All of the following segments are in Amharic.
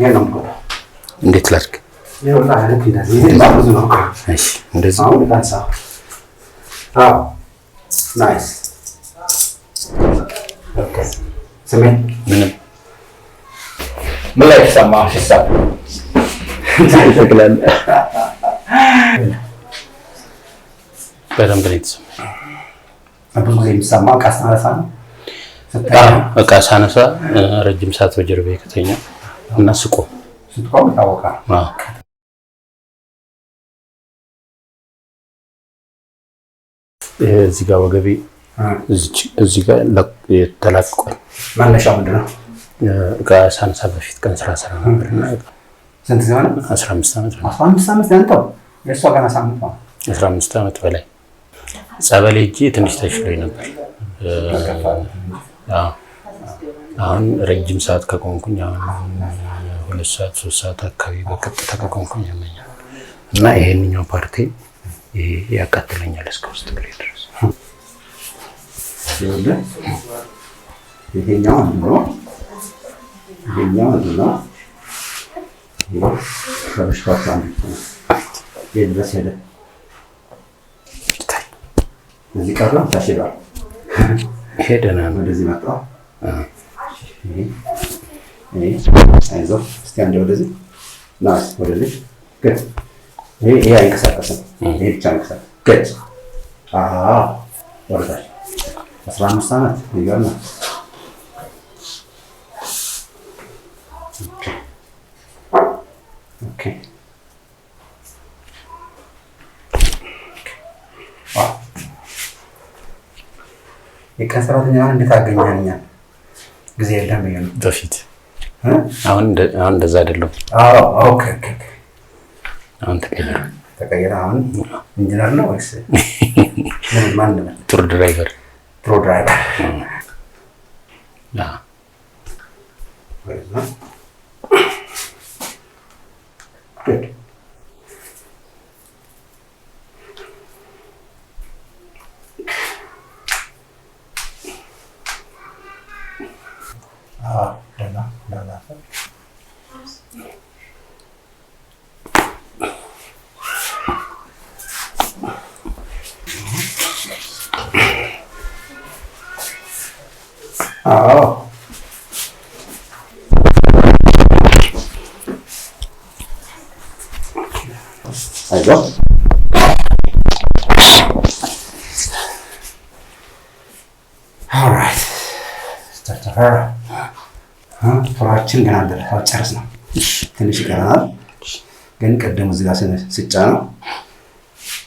ይሄ ነው እኮ እንዴት ላድርግ? ይኸውልህ አይነት እንደዚህ ብዙ ነው። እሺ እንደዚህ አሁን ታንሳ። አዎ ናይስ። ኦኬ ስሜ ምንም ምን ላይ ተሰማህ? ሂሳብ ተክላል በደንብ ላይ ተሰማህ? ብዙ ጊዜ የሚሰማው ዕቃ ሳነሳ ነው። ዕቃ ሳነሳ ረጅም ሰዓት በጀርባዬ ከተኛ እና ስቆም ይታወቃል። እዚህ ጋር ወገቤ እዚህ ጋር ተላቅቋል። መነሻው ምንድን ነው? ዕቃ ሳነሳ በፊት ቀን ስራ ነበርና ስንት ዘመን? 15 ዓመት ነው። 15 ዓመት ያንተው? የእሷ ገና ሳምንት ነው። 15 ዓመት በላይ ጸበል ሄጄ ትንሽ ተሽሎኝ ነበር። አሁን ረጅም ሰዓት ከቆምኩኝ አሁን 2 ሰዓት 3 ሰዓት አካባቢ በቀጥታ ከቆምኩኝ ያመኛል እና ይሄንኛው ፓርቲ ያቃጥለኛል እስከ ውስጥ እግሬ ድረስ። ይሄኛው ነው ከበሽታዎች አንዱ ድረስ ሄደ። እዚህ ቀረ ታሽሏል። ሄደና ወደዚህ መጣ። አይዞህ እስቲ አንዴ ወደዚህ ና፣ ወደዚህ ግድ። ይሄ አይንቀሳቀስም። ይሄ ብቻ አይንቀሳቀስ። ግድ ወረዳሽ 15 ዓመት ይገርማል። ኦኬ የቀን እንዴት አገኘኸኝ? ጊዜ የለም ብዬ ነው በፊት። አሁን እንደዛ አይደለም። ኦኬ አሁን ተቀየረ። አሁን ኢንጂነር ነው ወይስ ማን ነው? ቱር ድራይቨር። Good. አይዞህ ኦልራይት ተፈራ ፍራችን ገና አልጨረስንም። ትንሽ ይቀረናል። ግን ቅድም እዚህ ጋር ስጫነው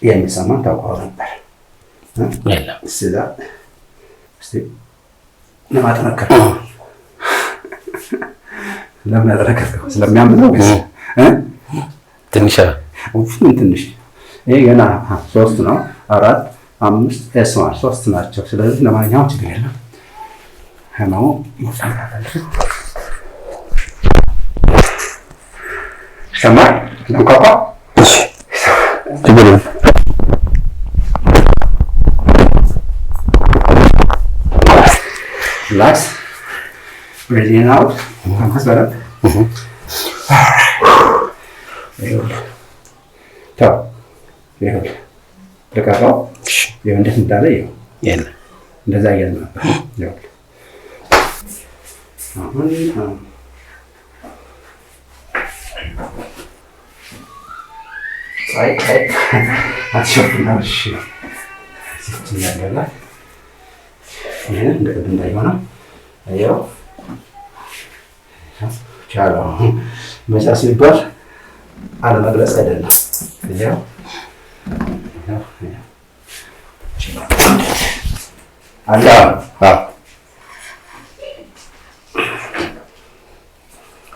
የሚሰማን ታውቀው ነበር። ለማጠናከር ለምን አጠናከርከው? ስለሚያምን ነው ትንሽ ይሄ ገና 3 ነው። 4 5 ኤስማር 3 ናቸው። ስለዚህ ለማንኛውም ችግር የለም። ህመሙ ይፈታል። ሰማይ ለምካካ ችግር የለም። ሪላክስ ብሬዚንግ አውት አንፈስ በደንብ ልቀቀው። እንዴት እንዳለ የለም እንደዛ እያለ ነበር። አሁን አትሸፍናሽ ያገላ ይህን እንደቅድ እንዳይሆነ ያው ቻለው መቻ ሲባል አለመግለጽ አይደለም። ያው አላ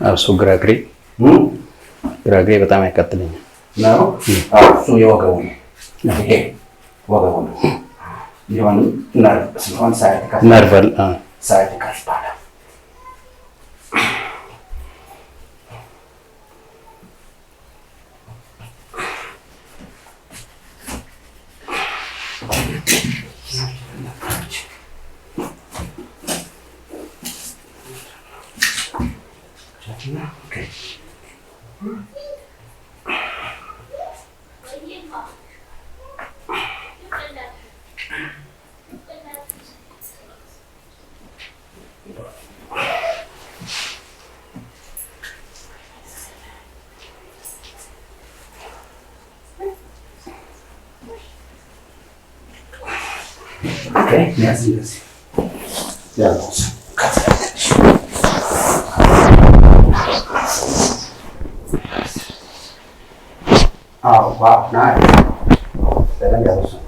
እሱ ግራግሬ በጣም ያቃጥለኛል ነው። እሱ የወገቡ ነው። ይሄ ወገቡ ነው። ሊሆንም ነርቭ ስለሆነ ሳያቲካ ይባላል። Okay. Okay, yes. Yeah. Oh, wow, nice. Better get some.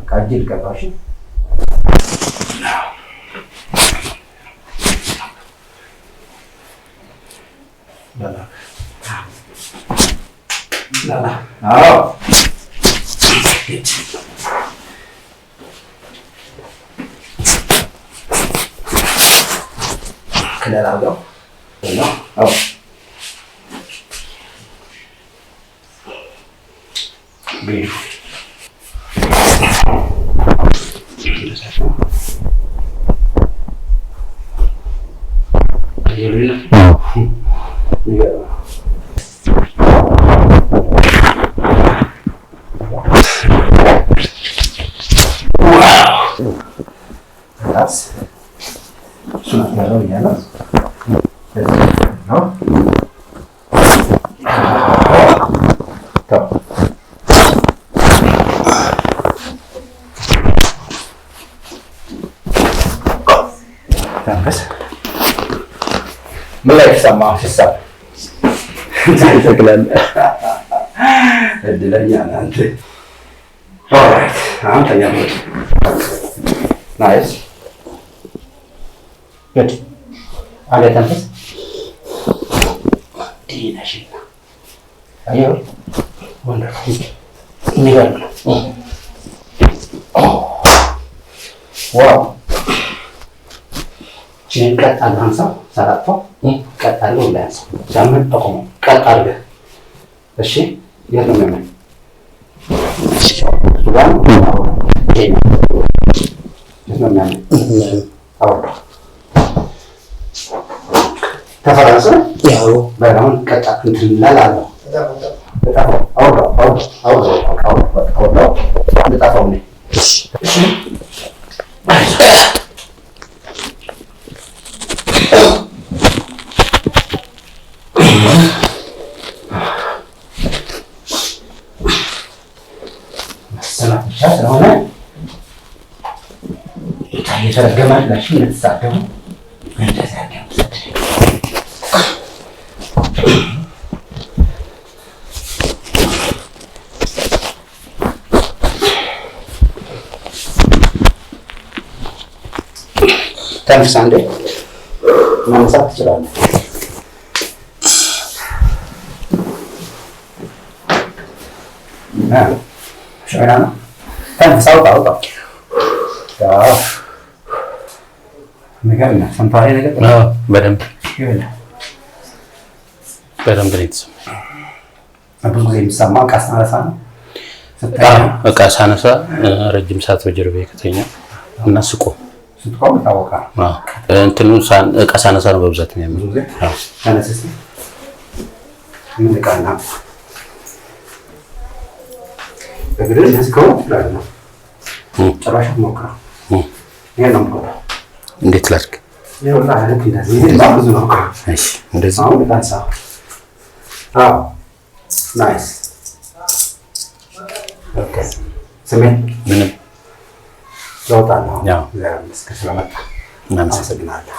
Kajil ka ba siya? Lala. Lala. Oh. Kelala daw. Ano? Oh. Beautiful. Atas. Sunat baru ya, no? No? Top. Terus mulai sama sesat. Saya kalian. Adilahnya nanti. Alright, tanya dulu. Nice. Good. Ada tanpa? Tidak sih. Ayo. Wonderful. Ini kan. Oh. Wow. Kat adansa sarato kat alu lens jangan tokom kat arga እሺ የት ነው የሚሆነው ሱዳን ኬንያ የት ነው የሚሆነው አውራ ተፈራንስ ያው በአሁን ቀጣ እንትን ላላለው በጣም አውራ በጣም ነው እሺ ስለሆነ የተረገማላችሁ እንደተሳደቡ እንደዚያ ያገሙት ተንፍስ አንዴ ማንሳት ትችላለህ። ሸራ ነው ተንፍሳው ታውጣ ነገር ነው ሰምታሪ ነገር ነው። በደንብ ይበላል። በደንብ ነው የተሰማው። ብዙ ጊዜ የሚሰማው ዕቃ ሳነሳ ነው። ዕቃ ሳነሳ ረጅም ሰዓት በጀርባዬ ከተኛ እና ስቆም ይታወቃል። እንትኑ ዕቃ ሳነሳ ነው በብዛት የሚያመው። ተነስስ ምን ዕቃ ነው እግር ለስከው ነው ጭራሽ ሞክራ ይሄ ነው ሞክራ እንዴት ላድርግ? ይኸውልህ አይነት እንደዚህ ነው ብዙ ነው። እሺ እንደዚህ አሁን ታንሳ። አዎ ናይስ ኦኬ ስሜን ምንም ለውጥ አለው። ያው ለምን ስለመጣ እናመሰግናለን።